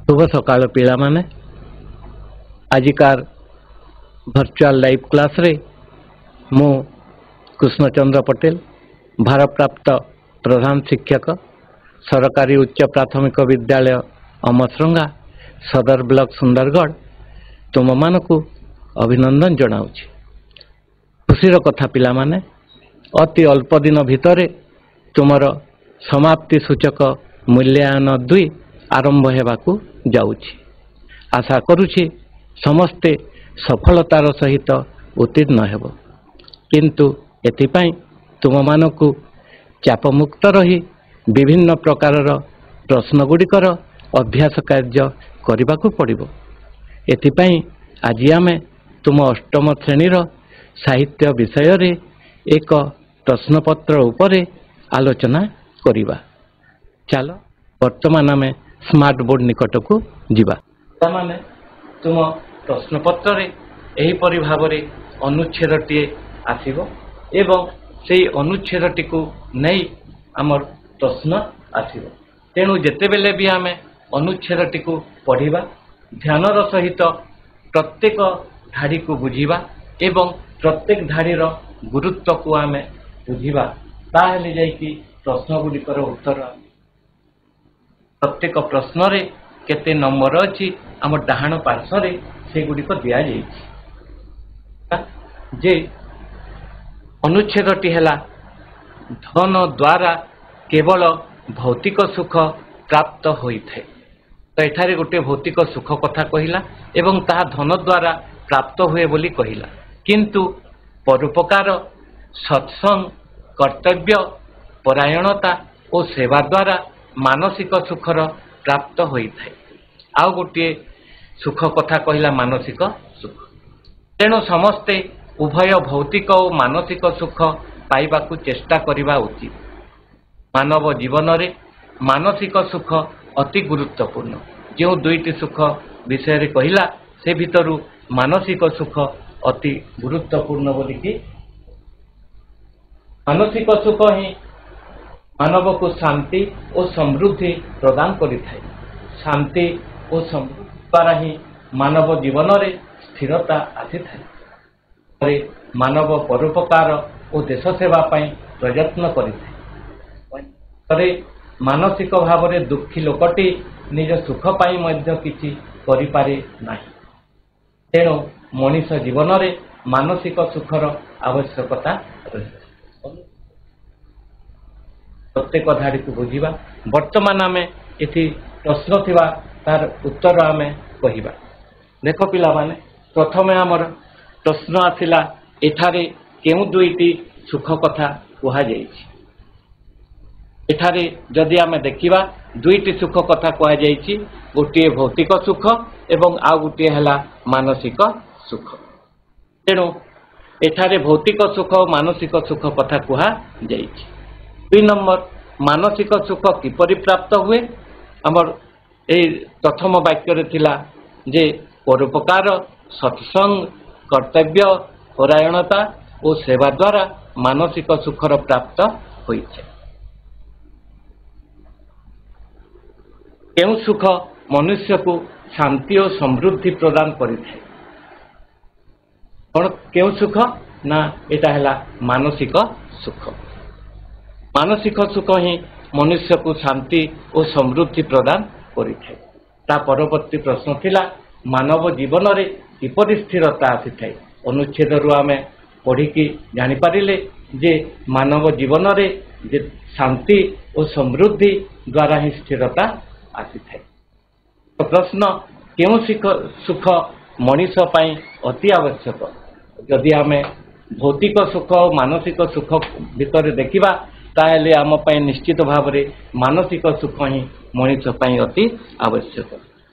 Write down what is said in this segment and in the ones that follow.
शुभ सकाल पिला माने आजिकार वर्चुअल लाइव क्लास रे मु कृष्णचंद्र पटेल भारप्राप्त प्रधान शिक्षक सरकारी उच्च प्राथमिक विद्यालय अमसरंगा सदर ब्लॉक सुंदरगढ़ तुम मानकु अभिनंदन जनाउछि। खुशीर कथा पिला माने अति अल्प दिन भितरे तुमर समाप्ति सूचक मूल्यांकन 2 आरंभ हेबाकु जाउछि। आशा करुछि समस्ते सफलतार सहित उत्तीर्ण हेब, किंतु एथिपाई तुम मानकु चापमुक्त रही विभिन्न प्रकारर प्रश्नगुड़िकर अभ्यास कार्य करबाकु पड़िबो। एथिपाई आज आमे तुम अष्टम श्रेणीर साहित्य विषय रे एक प्रश्नपत्र उपरे आलोचना करिबा। चलो वर्तमान आमे स्मार्ट बोर्ड निकट को जीवा। तामाने तुम प्रश्नपत्र रे एही परि भाबरे अनुच्छेदटी आसीबो एवं सेही अनुच्छेदटी को नै हमर प्रश्न आसीबो। तेणु जेते बेले भी आमे अनुच्छेदटी को पढ़िबा ध्यानर सहित प्रत्येक धाड़ी को बुझिबा एवं प्रत्येक धाड़ीर गुरुत्व को आमे बुझिबा, ताहेले जायकि प्रश्न गुड़िकर उत्तर प्रत्येक प्रश्न रे केते नंबर अछि आम डाहाण पार्श्व रे से गुड़िक दिया जाइछि। जे अनुच्छेदटी हेला धन द्वारा केवल भौतिक सुख प्राप्त होइथे। तो एठारे गोटे भौतिक सुख कथा कहिला एवं ताहा धन द्वारा प्राप्त हुए बोली कहिला, किंतु परोपकार सत्संग कर्तव्य परायणता और सेवा द्वारा मानसिक सुखर प्राप्त होइथे। आउ गोटे सुख कथा कहिला मानसिक सुख। तेणु समस्ते उभय भौतिक और मानसिक सुख पाइबाकू चेष्टा करिबा उचित। मानव जीवन रे मानसिक सुख अति गुरुत्वपूर्ण। जो दुईटी सुख विषय रे कहिला से भितरु मानसिक सुख अति गुरुत्वपूर्ण बोली कि मानसिक सुख ही मानव को शांति और समृद्धि प्रदान करिଥାଏ। शांति और समृद्धि द्वारा ही मानव जीवन रे स्थिरता आसीଥାଏ। मानव परोपकार और देश सेवा पाई प्रयत्न करिଥାଏ। मानसिक भाव में दुखी लोकटी निज सुख पाई मध्य किछि करिपारे नाही। तेणु मनीष जीवन रे मानसिक सुखर आवश्यकता रही। प्रत्येक धाड़ी को बुझिबा। वर्तमान आमे एथि प्रश्न थिबा तार उत्तर आमे कहिबा। देखो पिला माने प्रथमे हमर प्रश्न आथिला एठारे केउ दुईटी सुख कथा कुहा जाइछि। एठारे जदि आमे देखिबा दुईटी सुख कथा कुहा जाइछि, गोटे भौतिक सुख एवं आ गोटे हला मानसिक सुख। तेणु एठारे भौतिक सुख और मानसिक सुख कथा कुहा जाइछि। 2 नंबर मानसिक सुख किपरि प्राप्त हुए। हमर ए प्रथम वाक्य रे थिला जे परोपकार सत्संग कर्तव्य परायणता और सेवा द्वारा मानसिक सुखर प्राप्त होइछे। केउ सुख मनुष्य को शांति और समृद्धि प्रदान करिଥାଏ। कौन केउ सुख ना एटा हला मानसिक सुख। मानसिक सुख ही मनुष्य को शांति और समृद्धि प्रदान करिଥାଏ। ता परवर्ती प्रश्न थिला मानव जीवन रे किपरि स्थिरता आसीଥାଏ। अनुच्छेद रु आमे पढ़िकी जानि पारिले जे मानव जीवन रे जे शांति और समृद्धि द्वारा ही स्थिरता आसीଥାଏ। तो प्रश्न केउ सुख मनीष पाई अति आवश्यक। जदि आमे भौतिक सुख और मानसिक सुख भितर देखिबा ताहेले आम पाई निश्चित भाव रे मानसिक सुख ही मनीष पाई अति आवश्यक।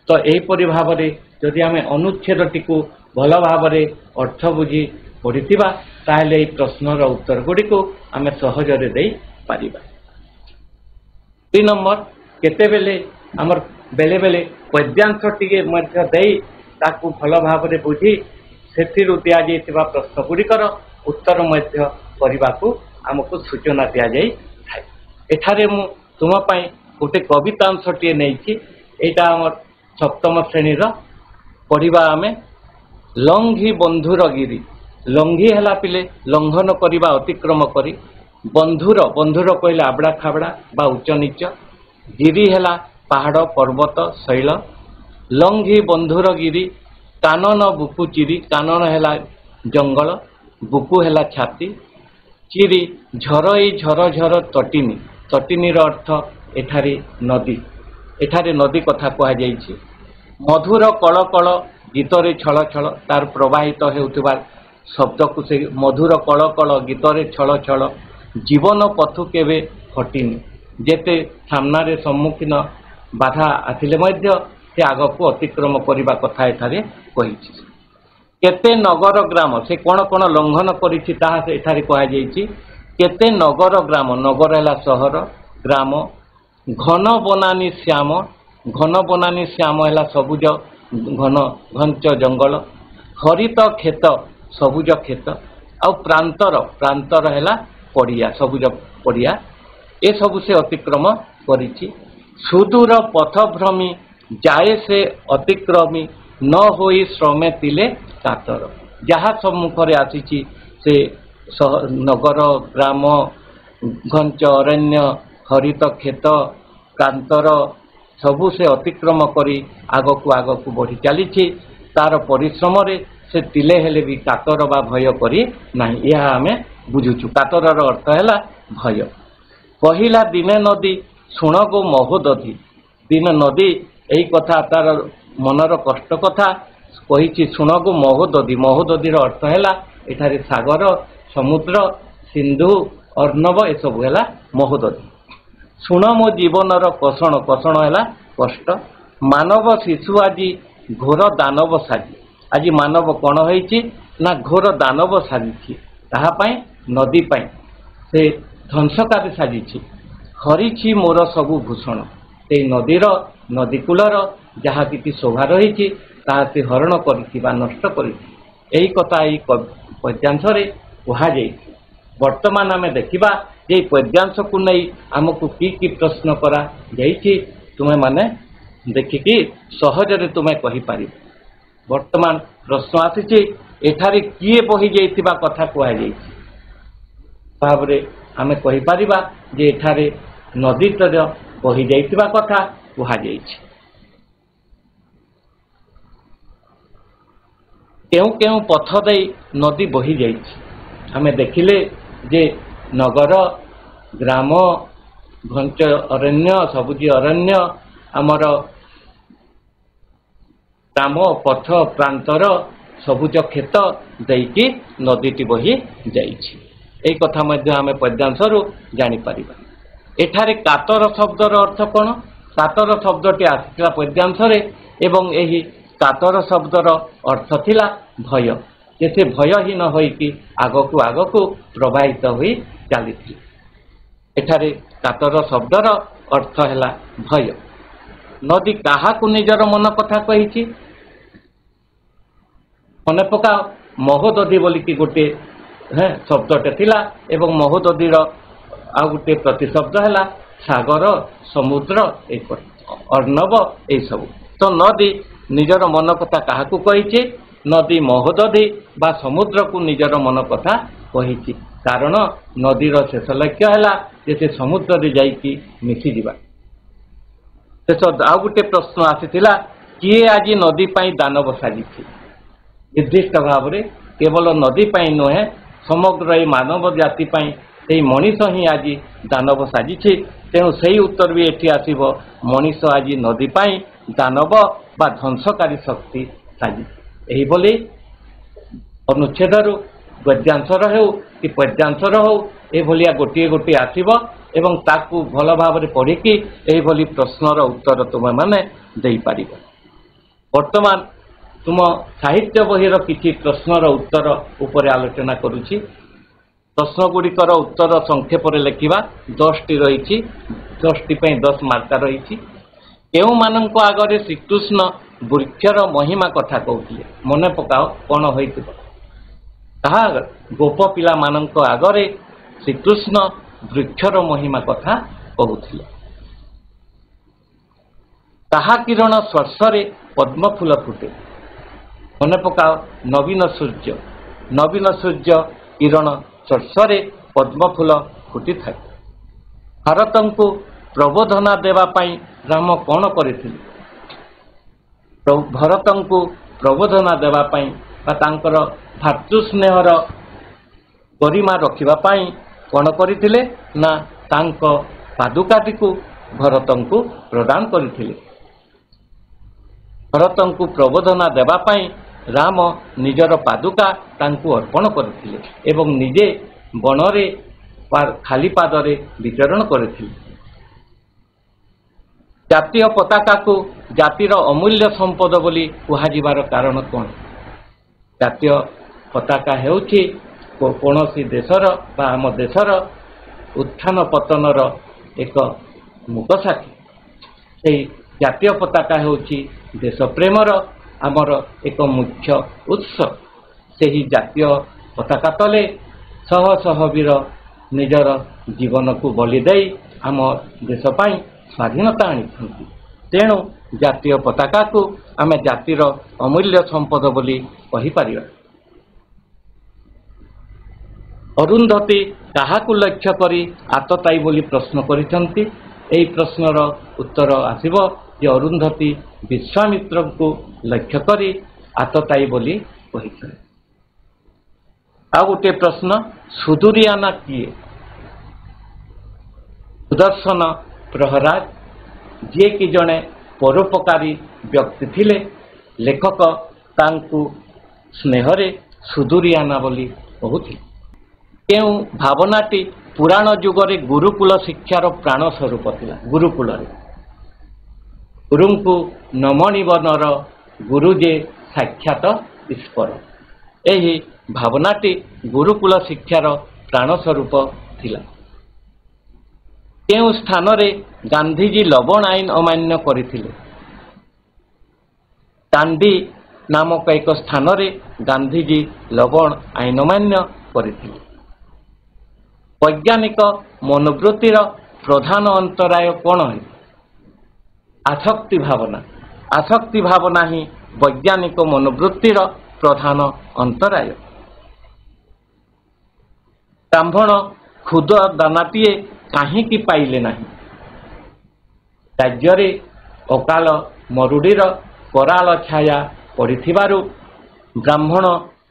तो एहीपरि भाव रे जदि आमे अनुच्छेदटी को भल भाव रे अर्थ बुझी पढ़िथिबा ताहेले एही प्रश्नर उत्तर गुडी को आमे सहज रे देई पारिबा। 3 नंबर केतेबेले आमर बेले बेले पद्यांश टिके मध्य देई ताकू भल भाव रे बुझी सेथिरु दिया जाइतिबा प्रश्न गुडीकर उत्तर मध्य करिबाकू आमको सूचना दिया जाई थाए। एठारे मु तुम पाई गोटे कवितांशटीए नहीं एटा आमर सप्तम श्रेणी पढ़ा आम लंघी बंधुर गिरी लंघी है पिले लंघन करवा अतिक्रम करी बंधुर बंधुर कहले आबड़ा खाबड़ा बा उच्च नीच गिरी है पहाड़ पर्वत शैल लंघी बंधुर गिरी कानन बुकु चिरी कानन है जंगल बुकु है छाती चिरी झरई झर झर तटिनी तटिनीर अर्थ एठारी नदी एठारे नदी कथा कहुई मधुर कल कल गीतरे छल छल तार प्रवाहित होउथिबा शब्द को से मधुर कल कल गीतरे छल छल जीवन पथु केवे हटिनी जेते सामने सम्मुखीन बाधा आसिले मध्य से आग को अतिक्रम करने कथा एठारे कही केते नगर ग्राम से कौन कौन लंघन करिछि ताहा से एठारे कहुई केते नगर ग्राम नगर है सहर ग्राम घन बनानी श्याम है सबुज घन घंच जंगल हरित खेत सबुज खेत आ प्रांतर है पड़िया सबुज पड़िया ए सबु से अतिक्रम करिछि सुदूर पथभ्रमी जाए से अतिक्रमी न होई श्रमे तिले कातर जहाँ सम्मुखरे आसी से नगर ग्राम घंच अरण्य हरित खेत कांतर सबु से अतिक्रम करी आग को बढ़ी चली तार परिश्रम से तिले हेले भी कातर बा भय करी नहीं यह आम बुझुचु कातर अर्थ है भय कहिला दिने नदी शुण गो महोदधि दिन नदी यही कथा तार मनर कष्ट कथा कही शुण गो महोदधि महोदधि अर्थ है एठारे सागर समुद्र सिंधु अर्णव ए सब है महोदधि शुण मो जीवनर कषण कषण है कष्ट मानव शिशु आज घोर दानव साजी आज मानव कौन होइछि ना घोर दानव साजी ताहापाई नदी पाई से ध्वंसकारी साजी हरिछि मोर सबु भूषण से नदीर नदीकूलर जहाँ कि शोभा रही से हरण कर नष्ट कर कथा यही पद्यांश कहुई वर्तमान आम देखा ये पद्यांश को नहीं आमको की प्रश्न करा तुम्हें माने देखिकी सहजरे तुम्हें कहीपर वर्तमान प्रश्न आसी एठारे किए बही जाइथिबा कथा कहुई भाव आम कहीपर जे एठारे नदी तर बही जाइथिबा कथा कहुई केउ केउ पथ दे नदी बही जाइछि आमे देखिले जे नगर ग्राम घंच अरण्य सबुज अरण्य आमर ग्राम पथ प्रांतर सबुज खेत देकी नदीटी बही जाइछि एई कथा मध्य आमे पद्यांशरु जानि परिबा एठारे कातर शब्दर अर्थ कौन कातर शब्दटी आसिला पद्यांशरे एवं एही कातर शब्दर अर्थ थिला भय से भयहीन होइकी आगकू प्रवाहित होई चली एठारे कातर शब्दर अर्थ है भय नदी काहाकू निजर मन कथा कही मन पका महोदधि बोलिकी गोटे शब्दटे थिला एवं महोदधिर आ गोटे प्रतिशब्द है सागर समुद्र अर्णव यही सब तो नदी निजर मन कथा काहाकू कही नदी महोदधि बा समुद्र को निजर मन कथा कही कारण नदीर शेष लक्ष्य है से समुद्र जाइकी मिसी जीवा शेष आ गोटे प्रश्न आसीथिला किए आज नदी पाई दानव साजी निर्दिष्ट भाव में केवल नदी पाई नुहे समग्र ये मानव जाति पाई से मनीष ही आज दानव साजी तेणु से उत्तर भी एटी आसब मनीष आज नदी पाई दानव बा ध्वंसकारी शक्ति साजी यही बोली अनुच्छेदर गद्यांशर हो कि पद्यांशर हो ये गोटे गोटे आसब एवं ताकू भल भाव पढ़िकी यही प्रश्नर उत्तर तुम मैंने दे पार वर्तमान तुम साहित्य बहिर किसी प्रश्नर उत्तर उपर आलोचना करुछि प्रश्न गुड़िकर उत्तर संक्षेप लिखा 10 टी रही 10 टी 10 मार्का रही केउ मानक आगरे श्रीकृष्ण वृक्षर महिमा कथा कहते मन पकाओ कौन होता गोप पिला मानक आगरे श्रीकृष्ण वृक्षर महिमा कथा कहते ତାହା କିରଣ ସ୍ପର୍ଶରେ ପଦ୍ମଫୁଲ ଫୁଟେ। ମନେ ପକାଅ, ନବୀନ ସୂର୍ଯ୍ୟ କିରଣ ସ୍ପର୍ଶରେ ପଦ୍ମଫୁଲ ଫୁଟିଥାଏ। ଭାରତଙ୍କୁ ପ୍ରବୋଧନା ଦେବା ପାଇଁ ରାମ କ'ଣ କରିଥିଲେ? ଭରତଙ୍କୁ ପ୍ରବୋଧନା ଦେବା ପାଇଁ ବା ତାଙ୍କର ଭାତୃସ୍ନେହର ଗରିମା ରଖିବା ପାଇଁ କ'ଣ କରିଥିଲେ ନା ତାଙ୍କ ପାଦୁକାଟିକୁ ଭରତଙ୍କୁ ପ୍ରଦାନ କରିଥିଲେ। ଭରତଙ୍କୁ ପ୍ରବୋଧନା ଦେବା ପାଇଁ ରାମ ନିଜର ପାଦୁକା ତାଙ୍କୁ ଅର୍ପଣ କରିଥିଲେ ଏବଂ ନିଜେ ବଣରେ ଖାଲି ପାଦରେ ବିଚରଣ କରିଥିଲେ। ଜାତୀୟ ପତାକାକୁ ଜାତିର ଅମୂଲ୍ୟ ସମ୍ପଦ ବୋଲି କୁହାଯିବାର କାରଣ କ'ଣ? ଜାତୀୟ ପତାକା ହେଉଛି କୌଣସି ଦେଶର ବା ଆମ ଦେଶର ଉତ୍ଥାନ ପତନର ଏକ ମୂକସାକ୍ଷୀ। ସେହି ଜାତୀୟ ପତାକା ହେଉଛି ଦେଶପ୍ରେମର ଆମର ଏକ ମୁଖ୍ୟ ଉତ୍ସ। ସେହି ଜାତୀୟ ପତାକା ତଳେ ଶହ ଶହ ବୀର ନିଜର ଜୀବନକୁ ବଳି ଦେଇ ଆମ ଦେଶ ପାଇଁ ସ୍ୱାଧୀନତା ଆଣିଛନ୍ତି। ତେଣୁ ଜାତୀୟ ପତାକାକୁ ଆମେ ଜାତିର ଅମୂଲ୍ୟ ସମ୍ପଦ ବୋଲି କହିପାରିବା। ଅରୁନ୍ଧତୀ କାହାକୁ ଲକ୍ଷ୍ୟ କରି ଆତତାୟୀ ବୋଲି ପ୍ରଶ୍ନ କରିଛନ୍ତି? ଏହି ପ୍ରଶ୍ନର ଉତ୍ତର ଆସିବ ଯେ ଅରୁନ୍ଧତୀ ବିଶ୍ୱାମିତ୍ରଙ୍କୁ ଲକ୍ଷ୍ୟ କରି ଆତତାୟୀ ବୋଲି କହିଥିଲେ। ଆଉ ଗୋଟିଏ ପ୍ରଶ୍ନ, ସୁଦୁରିଆନା କିଏ? ସୁଦର୍ଶନ ପ୍ରହରାଜ, ଯିଏକି ଜଣେ ପରୋପକାରୀ ବ୍ୟକ୍ତି ଥିଲେ। ଲେଖକ ତାଙ୍କୁ ସ୍ନେହରେ ସୁଦୁରିଆନା ବୋଲି କହୁଥିଲେ। କେଉଁ ଭାବନାଟି ପୁରାଣ ଯୁଗରେ ଗୁରୁକୁଳ ଶିକ୍ଷାର ପ୍ରାଣ ସ୍ୱରୂପ ଥିଲା? ଗୁରୁକୁଳରେ ଗୁରୁଙ୍କୁ ନମଣିବନର ଗୁରୁ ଯେ ସାକ୍ଷାତ ଈଶ୍ୱର, ଏହି ଭାବନାଟି ଗୁରୁକୁଳ ଶିକ୍ଷାର ପ୍ରାଣ ସ୍ୱରୂପ ଥିଲା। କେଉଁ ସ୍ଥାନରେ ଗାନ୍ଧିଜୀ ଲବଣ ଆଇନ ଅମାନ୍ୟ କରିଥିଲେ? ଦାଣ୍ଡି ନାମକ ଏକ ସ୍ଥାନରେ ଗାନ୍ଧିଜୀ ଲବଣ ଆଇନ ଅମାନ୍ୟ କରିଥିଲେ। ବୈଜ୍ଞାନିକ ମନୋବୃତ୍ତିର ପ୍ରଧାନ ଅନ୍ତରାୟ କ'ଣ? ଆସକ୍ତି ଭାବନା। ଆସକ୍ତି ଭାବନା ହିଁ ବୈଜ୍ଞାନିକ ମନୋବୃତ୍ତିର ପ୍ରଧାନ ଅନ୍ତରାୟ। ବ୍ରାହ୍ମଣ କ୍ଷୁଦ ଦାନାଟିଏ କାହିଁକି ପାଇଲେ ନାହିଁ? ରାଜ୍ୟରେ ଅକାଳ ମରୁଡ଼ିର କରାଳ ଛାୟା ପଡ଼ିଥିବାରୁ ବ୍ରାହ୍ମଣ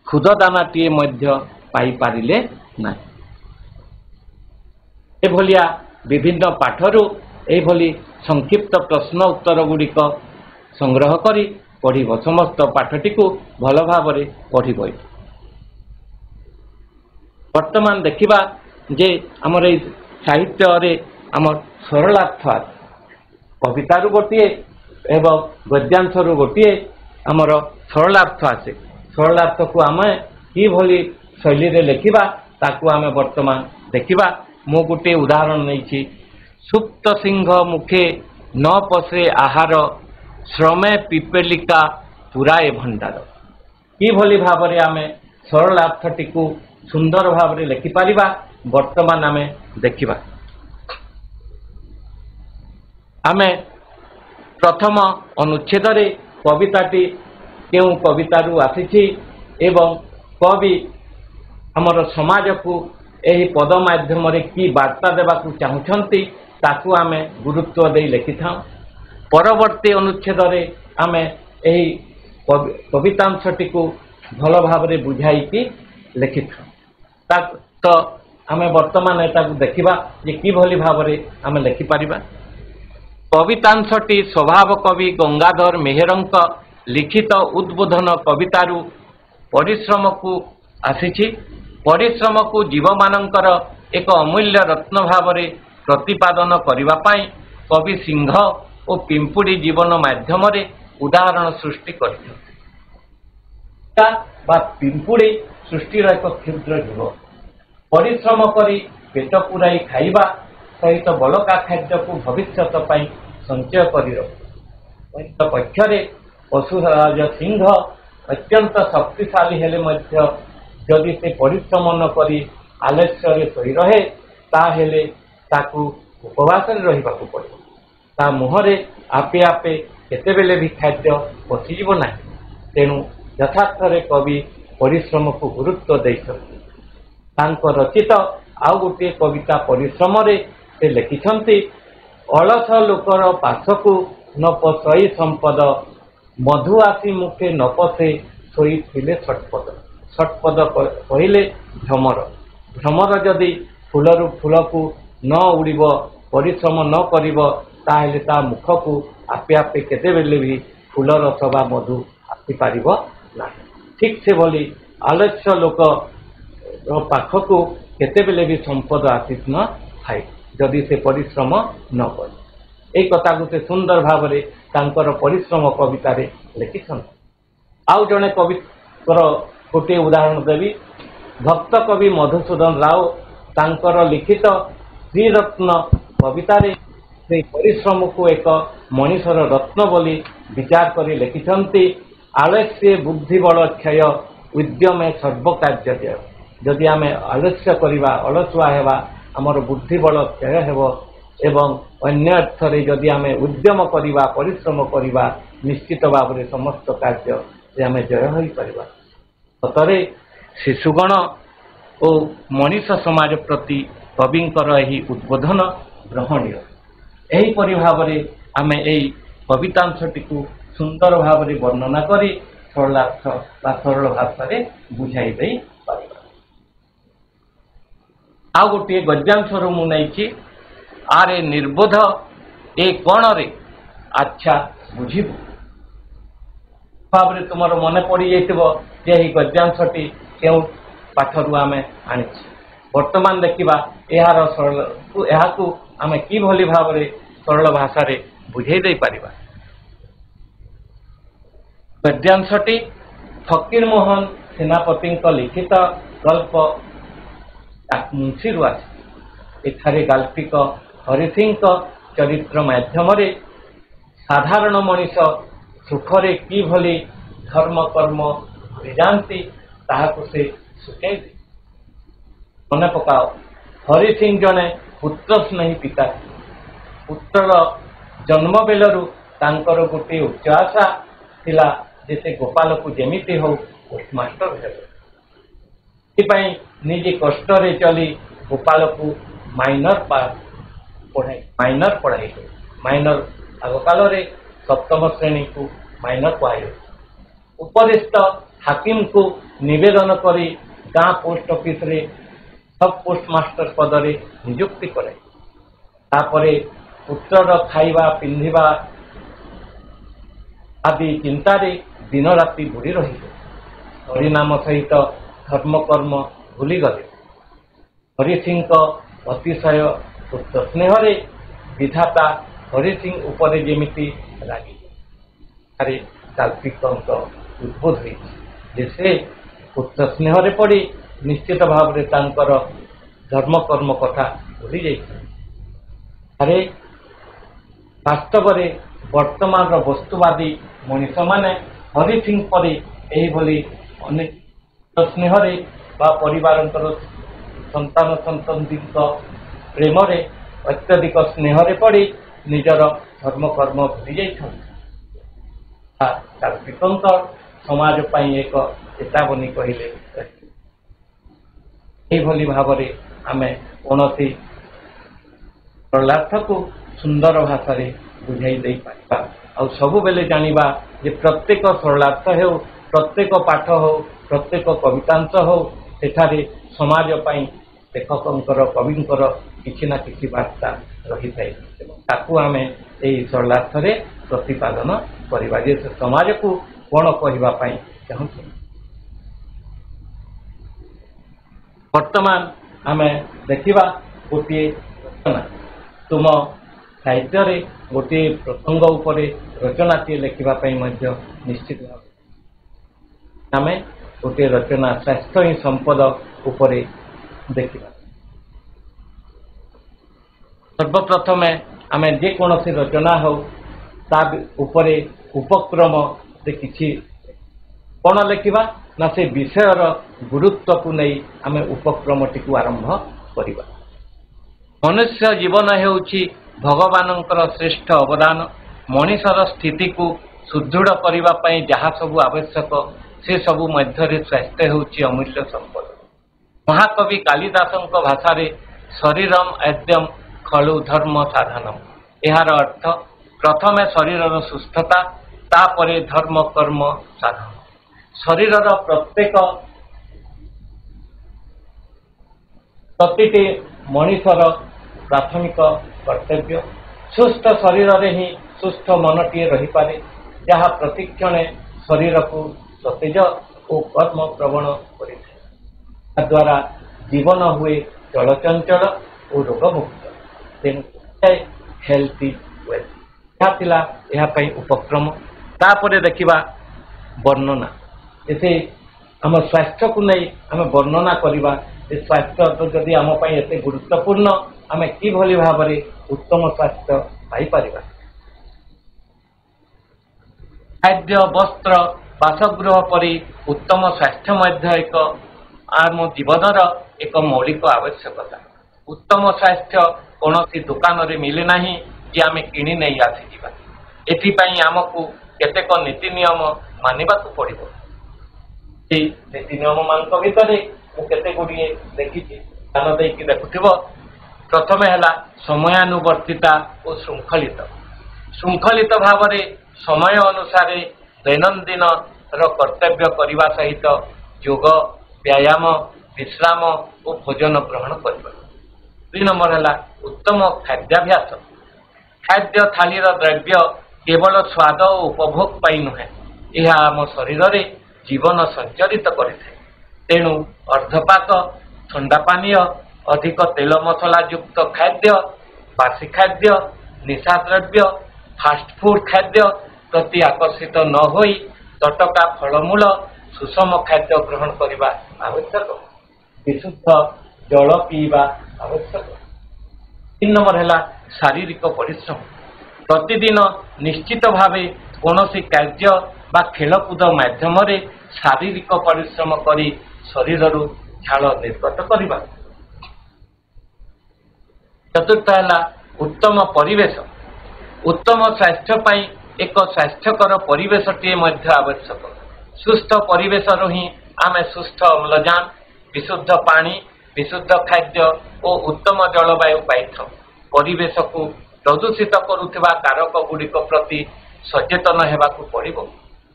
କ୍ଷୁଦ ଦାନାଟିଏ ମଧ୍ୟ ପାଇପାରିଲେ ନାହିଁ। ଏଭଳିଆ ବିଭିନ୍ନ ପାଠରୁ ଏହିଭଳି ସଂକ୍ଷିପ୍ତ ପ୍ରଶ୍ନ ଉତ୍ତର ଗୁଡ଼ିକ ସଂଗ୍ରହ କରି ପଢ଼ିବ। ସମସ୍ତ ପାଠଟିକୁ ଭଲ ଭାବରେ ପଢ଼ିବ। ବର୍ତ୍ତମାନ ଦେଖିବା ଯେ ଆମର ଏଇ ସାହିତ୍ୟରେ ଆମର ସରଳାର୍ଥ ଅଛି। କବିତାରୁ ଗୋଟିଏ ଏବଂ ଗଦ୍ୟାଂଶରୁ ଗୋଟିଏ ଆମର ସରଳାର୍ଥ ଆସେ। ସରଳାର୍ଥକୁ ଆମେ କିଭଳି ଶୈଳୀରେ ଲେଖିବା ତାକୁ ଆମେ ବର୍ତ୍ତମାନ ଦେଖିବା। ମୁଁ ଗୋଟିଏ ଉଦାହରଣ ନେଇଛି। ସୁପ୍ତ ସିଂହ ମୁଖେ ନ ପଶେ ଆହାର, ଶ୍ରମେ ପିପେଲିକା ପୁରାଏ ଭଣ୍ଡାର। କିଭଳି ଭାବରେ ଆମେ ସରଳାର୍ଥଟିକୁ ସୁନ୍ଦର ଭାବରେ ଲେଖିପାରିବା ବର୍ତ୍ତମାନ ଆମେ ଦେଖିବା। ଆମେ ପ୍ରଥମ ଅନୁଚ୍ଛେଦରେ କବିତାଟି କେଉଁ କବିତାରୁ ଆସିଛି ଏବଂ କବି ଆମର ସମାଜକୁ ଏହି ପଦ ମାଧ୍ୟମରେ କି ବାର୍ତ୍ତା ଦେବାକୁ ଚାହୁଁଛନ୍ତି ତାକୁ ଆମେ ଗୁରୁତ୍ୱ ଦେଇ ଲେଖିଥାଉ। ପରବର୍ତ୍ତୀ ଅନୁଚ୍ଛେଦରେ ଆମେ ଏହି କବିତାଂଶଟିକୁ ଭଲ ଭାବରେ ବୁଝାଇକି ଲେଖିଥାଉ। ତ ଆମେ ବର୍ତ୍ତମାନ ଏଟାକୁ ଦେଖିବା ଯେ କିଭଳି ଭାବରେ ଆମେ ଲେଖିପାରିବା। କବିତାଂଶଟି ସ୍ୱଭାବ କବି ଗଙ୍ଗାଧର ମେହେରଙ୍କ ଲିଖିତ ଉଦ୍ବୋଧନ କବିତାରୁ ପରିଶ୍ରମକୁ ଆସିଛି। ପରିଶ୍ରମକୁ ଜୀବମାନଙ୍କର ଏକ ଅମୂଲ୍ୟ ରତ୍ନ ଭାବରେ ପ୍ରତିପାଦନ କରିବା ପାଇଁ କବି ସିଂହ ଓ ପିମ୍ପୁଡ଼ି ଜୀବନ ମାଧ୍ୟମରେ ଉଦାହରଣ ସୃଷ୍ଟି କରିଛନ୍ତି। ବା ପିମ୍ପୁଡ଼ି ସୃଷ୍ଟିର ଏକ କ୍ଷୁଦ୍ର ଜୀବ। ପରିଶ୍ରମ କରି ପେଟ ପୂରାଇ ଖାଇବା ସହିତ ବଳକା ଖାଦ୍ୟକୁ ଭବିଷ୍ୟତ ପାଇଁ ସଞ୍ଚୟ କରି ରଖେ। ପକ୍ଷରେ ପଶୁରାଜ ସିଂହ ଅତ୍ୟନ୍ତ ଶକ୍ତିଶାଳୀ ହେଲେ ମଧ୍ୟ ଯଦି ସେ ପରିଶ୍ରମ ନ କରି ଆଲସ୍ୟରେ ଶୋଇ ରହେ ତାହେଲେ ତାକୁ ଉପବାସରେ ରହିବାକୁ ପଡ଼ିବ। ତା ମୁହଁରେ ଆପେ ଆପେ କେତେବେଳେ ବି ଖାଦ୍ୟ ପଶିଯିବ ନାହିଁ। ତେଣୁ ଯଥାର୍ଥରେ କବି ପରିଶ୍ରମକୁ ଗୁରୁତ୍ୱ ଦେଇଛନ୍ତି। ତାଙ୍କ ରଚିତ ଆଉ ଗୋଟିଏ କବିତା ପରିଶ୍ରମରେ ସେ ଲେଖିଛନ୍ତି, ଅଳସ ଲୋକର ପାଶକୁ ନ ପଶଇ ସମ୍ପଦ, ମଧୁ ଆସି ମୁଖେ ନ ପଶେ ଶୋଇଥିଲେ ଷଟପଦ। ଷଟପଦ କହିଲେ ଭ୍ରମର। ଭ୍ରମର ଯଦି ଫୁଲରୁ ଫୁଲକୁ ନ ଉଡ଼ିବ, ପରିଶ୍ରମ ନ କରିବ, ତାହେଲେ ତା ମୁଖକୁ ଆପେ ଆପେ କେତେବେଳେ ବି ଫୁଲ ରସ ବା ମଧୁ ଆସିପାରିବ ନାହିଁ। ଠିକ୍ ସେଭଳି ଆଲସ୍ୟ ଲୋକର ପାଖକୁ କେତେବେଳେ ବି ସମ୍ପଦ ଆସି ନ ଥାଏ ଯଦି ସେ ପରିଶ୍ରମ ନ କରେ। এই କଥାକୁ ସେ ସୁନ୍ଦର ଭାବରେ ତାଙ୍କର ପରିଶ୍ରମ କବିତାରେ ଲେଖିଛନ୍ତି। ଆଉ ଜଣେ କବିଙ୍କର ଗୋଟିଏ ଉଦାହରଣ ଦେବି। ଭକ୍ତ କବି ମଧୁସୂଦନ ରାଓ ତାଙ୍କର ଲିଖିତ ଶ୍ରୀରତ୍ନ କବିତାରେ ସେହି ପରିଶ୍ରମକୁ ଏକ ମଣିଷର ରତ୍ନ ବୋଲି ବିଚାର କରି ଲେଖିଛନ୍ତି, ଆଳସ୍ୟ ବୁଦ୍ଧିବଳ କ୍ଷୟ ଉଦ୍ୟମେ ସର୍ବକାର୍ଯ୍ୟ ଜୟ। ଯଦି ଆମେ ଆଲସ୍ୟ କରିବା, ଅଳସୁଆ ହେବା, ଆମର ବୁଦ୍ଧିବଳ କ୍ଷୟ ହେବ ଏବଂ ଅନ୍ୟ ଅର୍ଥରେ ଯଦି ଆମେ ଉଦ୍ୟମ କରିବା, ପରିଶ୍ରମ କରିବା, ନିଶ୍ଚିତ ଭାବରେ ସମସ୍ତ କାର୍ଯ୍ୟରେ ଆମେ ଜୟ ହୋଇପାରିବା। ସତରେ ଶିଶୁଗଣ ଓ ମଣିଷ ସମାଜ ପ୍ରତି କବିଙ୍କର ଏହି ଉଦ୍ବୋଧନ ଗ୍ରହଣୀୟ। ଏହିପରି ଭାବରେ ଆମେ ଏହି କବିତାଂଶଟିକୁ ସୁନ୍ଦର ଭାବରେ ବର୍ଣ୍ଣନା କରି ସରଳାର୍ଥ ବା ସରଳ ଭାଷାରେ ବୁଝାଇ ଦେଇପାରିବା। ଆଉ ଗୋଟିଏ ଗଦ୍ୟାଂଶରୁ ମୁଁ ନେଇଛି, ଆରେ ନିର୍ବୋଧ ଏ କଣରେ ଆଚ୍ଛା ବୁଝିବୁ। ଭାବରେ ତୁମର ମନେ ପଡ଼ିଯାଇଥିବ ଯେ ଏହି ଗଦ୍ୟାଂଶଟି କେଉଁ ପାଠରୁ ଆମେ ଆଣିଛୁ। ବର୍ତ୍ତମାନ ଦେଖିବା ଏହାକୁ ଆମେ କିଭଳି ଭାବରେ ସରଳ ଭାଷାରେ ବୁଝାଇ ଦେଇପାରିବା। ଗଦ୍ୟାଂଶଟି ଫକୀରମୋହନ ସେନାପତିଙ୍କ ଲିଖିତ ଗଳ୍ପ ମୁନ୍ସିରୁ ଆସେ। ଏଠାରେ ଗାଳ୍ପିକ ହରିସିଂଙ୍କ ଚରିତ୍ର ମାଧ୍ୟମରେ ସାଧାରଣ ମଣିଷ ସୁଖରେ କିଭଳି ଧର୍ମ କର୍ମ ଭୁଲିଯାଆନ୍ତି ତାହାକୁ ସେ ଶୁଖାଇବେ। ମନେ ପକାଅ, ହରିସିଂ ଜଣେ ପୁତ୍ର ସ୍ନେହୀ ପିତା। ପୁତ୍ରର ଜନ୍ମ ବେଳରୁ ତାଙ୍କର ଗୋଟିଏ ଉଚ୍ଚ ଆଶା ଥିଲା ଯେ ସେ ଗୋପାଳକୁ ଯେମିତି ହଉ ପୋଷ୍ଟମାଷ୍ଟର ହେବେ। ସେଥିପାଇଁ ନିଜେ କଷ୍ଟରେ ଚଲି ଗୋପାଳକୁ ମାଇନର ପଢ଼ାଇଲେ। ମାଇନର ଆଗକାଳରେ ସପ୍ତମ ଶ୍ରେଣୀକୁ ମାଇନର କୁହାଯାଉଛି। ଉପରିସ୍ଥ ହାକିମକୁ ନିବେଦନ କରି ଗାଁ ପୋଷ୍ଟ ଅଫିସରେ ସବ୍ ପୋଷ୍ଟମାଷ୍ଟର ପଦରେ ନିଯୁକ୍ତି କରେ। ତାପରେ ପୁତ୍ରର ଖାଇବା ପିନ୍ଧିବା ଆଦି ଚିନ୍ତାରେ ଦିନ ରାତି ବୁଡ଼ି ରହିଲେ। ହରିନାମ ସହିତ ଧର୍ମକର୍ମ ଭୁଲିଗଲେ। ହରିସିଂଙ୍କ ଅତିଶୟ ପୁତ୍ର ସ୍ନେହରେ ବିଧାତା ହରିସିଂ ଉପରେ ଯେମିତି ରାଗିଲେ। ଗାଳ୍ପିକଙ୍କ ଉଦ୍ବୋଧ ହୋଇଛି ଯେ ସେ ପୁତ୍ର ସ୍ନେହରେ ପଡ଼ି ନିଶ୍ଚିତ ଭାବରେ ତାଙ୍କର ଧର୍ମକର୍ମ କଥା ଭୁଲି ଯାଇଛନ୍ତି। ବାସ୍ତବରେ ବର୍ତ୍ତମାନର ବସ୍ତୁବାଦୀ ମଣିଷମାନେ ହରିସିଂ ପରି ଏହିଭଳି ଅନେକ ସ୍ନେହରେ ବା ପରିବାରଙ୍କର ସନ୍ତାନ ସନ୍ତତିଙ୍କ ପ୍ରେମରେ ଅତ୍ୟଧିକ ସ୍ନେହରେ ପଡ଼ି ନିଜର ଧର୍ମକର୍ମ ଭୁଲି ଯାଇଛନ୍ତି। ଗାଳ୍ପିକଙ୍କ ସମାଜ ପାଇଁ ଏକ ଚେତାବନୀ କହିଲେ। ଏହିଭଳି ଭାବରେ ଆମେ କୌଣସି ସରଳାର୍ଥକୁ ସୁନ୍ଦର ଭାଷାରେ ବୁଝାଇ ଦେଇପାରିବା। ଆଉ ସବୁବେଳେ ଜାଣିବା ଯେ ପ୍ରତ୍ୟେକ ସରଳାର୍ଥ ହେଉ, ପ୍ରତ୍ୟେକ ପାଠ ହେଉ, ପ୍ରତ୍ୟେକ କବିତାଂଶ ହେଉ, ସେଠାରେ ସମାଜ ପାଇଁ ଲେଖକଙ୍କର କବିଙ୍କର କିଛି ନା କିଛି ବାର୍ତ୍ତା ରହିଥାଏ ଏବଂ ତାକୁ ଆମେ ଏହି ସରଳାର୍ଥରେ ପ୍ରତିପାଦନ କରିବା ଯେ ସେ ସମାଜକୁ କ'ଣ କହିବା ପାଇଁ ଚାହୁଁଛୁ। ବର୍ତ୍ତମାନ ଆମେ ଦେଖିବା ଗୋଟିଏ ରଚନା। ତୁମ ସାହିତ୍ୟରେ ଗୋଟିଏ ପ୍ରସଙ୍ଗ ଉପରେ ରଚନାଟିଏ ଲେଖିବା ପାଇଁ ମଧ୍ୟ ନିଶ୍ଚିତ ଭାବେ ଆମେ ଗୋଟିଏ ରଚନା ସ୍ୱାସ୍ଥ୍ୟ ହିଁ ସମ୍ପଦ ଉପରେ ଦେଖିବା। ସର୍ବପ୍ରଥମେ ଆମେ ଯେକୌଣସି ରଚନା ହେଉ ତା ଉପରେ ଉପକ୍ରମରେ କିଛି କ'ଣ ଲେଖିବା ନା ସେ ବିଷୟର ଗୁରୁତ୍ୱକୁ ନେଇ ଆମେ ଉପକ୍ରମଟିକୁ ଆରମ୍ଭ କରିବା। ମନୁଷ୍ୟ ଜୀବନ ହେଉଛି ଭଗବାନଙ୍କର ଶ୍ରେଷ୍ଠ ଅବଦାନ। ମଣିଷର ସ୍ଥିତିକୁ ସୁଦୃଢ଼ କରିବା ପାଇଁ ଯାହା ସବୁ ଆବଶ୍ୟକ ସେ ସବୁ ମଧ୍ୟରେ ସ୍ୱାସ୍ଥ୍ୟ ହେଉଛି ଅମୂଲ୍ୟ ସମ୍ପଦ। ମହାକବି କାଳିଦାସଙ୍କ ଭାଷାରେ ଶରୀରମ୍ ଆଦ୍ୟମ୍ ଖଳୁ ଧର୍ମ ସାଧନମ୍। ଏହାର ଅର୍ଥ ପ୍ରଥମେ ଶରୀରର ସୁସ୍ଥତା, ତାପରେ ଧର୍ମ କର୍ମ ସାଧନ। ଶରୀରର ପ୍ରତିଟି ମଣିଷର ପ୍ରାଥମିକ କର୍ତ୍ତବ୍ୟ। ସୁସ୍ଥ ଶରୀରରେ ହିଁ ସୁସ୍ଥ ମନଟିଏ ରହିପାରେ, ଯାହା ପ୍ରତିକ୍ଷଣେ ଶରୀରକୁ ସତେଜ ଓ କର୍ମ ପ୍ରବଣ କରିଥାଏ। ତାଦ୍ୱାରା ଜୀବନ ହୁଏ ଚଳଚଞ୍ଚଳ ଓ ରୋଗମୁକ୍ତ। ତେଣୁ ହେଲ୍ଥ ୱେଲ୍ଥ। ଏହା ଥିଲା ଏହା ପାଇଁ ଉପକ୍ରମ। ତାପରେ ଦେଖିବା ବର୍ଣ୍ଣନା। ଏତେ ଆମ ସ୍ୱାସ୍ଥ୍ୟକୁ ନେଇ ଆମେ ବର୍ଣ୍ଣନା କରିବା। ଏ ସ୍ୱାସ୍ଥ୍ୟ ଯଦି ଆମ ପାଇଁ ଏତେ ଗୁରୁତ୍ୱପୂର୍ଣ୍ଣ, ଆମେ କିଭଳି ଭାବରେ ଉତ୍ତମ ସ୍ୱାସ୍ଥ୍ୟ ପାଇପାରିବା। ଖାଦ୍ୟ, ବସ୍ତ୍ର, ବାସଗୃହ ପରି ଉତ୍ତମ ସ୍ୱାସ୍ଥ୍ୟ ମଧ୍ୟ ଆମ ଜୀବନର ଏକ ମୌଳିକ ଆବଶ୍ୟକତା। ଉତ୍ତମ ସ୍ୱାସ୍ଥ୍ୟ କୌଣସି ଦୋକାନରେ ମିଳେ ନାହିଁ ଯେ ଆମେ କିଣି ନେଇ ଆସିଯିବା। ଏଥିପାଇଁ ଆମକୁ କେତେକ ନୀତି ନିୟମ ମାନିବାକୁ ପଡ଼ିବ। ଏହି ନୀତି ନିୟମମାନଙ୍କ ଭିତରେ ମୁଁ କେତେ ଗୁଡ଼ିଏ ଦେଖିଛି, ଧ୍ୟାନ ଦେଇକି ଦେଖୁଥିବ। ପ୍ରଥମେ ହେଲା ସମୟାନୁବର୍ତ୍ତିତା ଓ ଶୃଙ୍ଖଳିତ। ଶୃଙ୍ଖଳିତ ଭାବରେ ସମୟ ଅନୁସାରେ ଦୈନନ୍ଦିନର କର୍ତ୍ତବ୍ୟ କରିବା ସହିତ ଯୋଗ, ବ୍ୟାୟାମ, ବିଶ୍ରାମ ଓ ଭୋଜନ ଗ୍ରହଣ କରିବା। 2 ନମ୍ବର ହେଲା ଉତ୍ତମ ଖାଦ୍ୟାଭ୍ୟାସ। ଖାଦ୍ୟ ଥାଳିର ଦ୍ରବ୍ୟ କେବଳ ସ୍ୱାଦ ଓ ଉପଭୋଗ ପାଇଁ ନୁହେଁ, ଏହା ଆମ ଶରୀରରେ ଜୀବନ ସଞ୍ଚାରିତ କରିଥାଏ। ତେଣୁ ଅର୍ଦ୍ଧପାକ, ଥଣ୍ଡା ପାନୀୟ, ଅଧିକ ତେଲ ମସଲା ଯୁକ୍ତ ଖାଦ୍ୟ, ବାସି ଖାଦ୍ୟ, ନିଶାଦ୍ରବ୍ୟ, ଫାଷ୍ଟଫୁଡ୍ ଖାଦ୍ୟ ପ୍ରତି ଆକର୍ଷିତ ନ ହୋଇ ତଟକା ଫଳମୂଳ, ସୁଷମ ଖାଦ୍ୟ ଗ୍ରହଣ କରିବା ଆବଶ୍ୟକ। ବିଶୁଦ୍ଧ ଜଳ ପିଇବା ଆବଶ୍ୟକ। 3 ନମ୍ବର ହେଲା ଶାରୀରିକ ପରିଶ୍ରମ। ପ୍ରତିଦିନ ନିଶ୍ଚିତ ଭାବେ କୌଣସି କାର୍ଯ୍ୟ ବା ଖେଳକୁଦ ମାଧ୍ୟମରେ ଶାରୀରିକ ପରିଶ୍ରମ କରି ଶରୀରରୁ ଝାଳ ନିର୍ଗତ କରିବା। 4ର୍ଥ ହେଲା ଉତ୍ତମ ପରିବେଶ। ଉତ୍ତମ ସ୍ୱାସ୍ଥ୍ୟ ପାଇଁ ଏକ ସ୍ୱାସ୍ଥ୍ୟକର ପରିବେଶଟିଏ ମଧ୍ୟ ଆବଶ୍ୟକ। ସୁସ୍ଥ ପରିବେଶରୁ ହିଁ ଆମେ ସୁସ୍ଥ ଅମ୍ଳଜାନ, ବିଶୁଦ୍ଧ ପାଣି, ବିଶୁଦ୍ଧ ଖାଦ୍ୟ ଓ ଉତ୍ତମ ଜଳବାୟୁ ପାଇଥାଉ। ପରିବେଶକୁ ପ୍ରଦୂଷିତ କରୁଥିବା କାରକ ଗୁଡ଼ିକ ପ୍ରତି ସଚେତନ ହେବାକୁ ପଡ଼ିବ।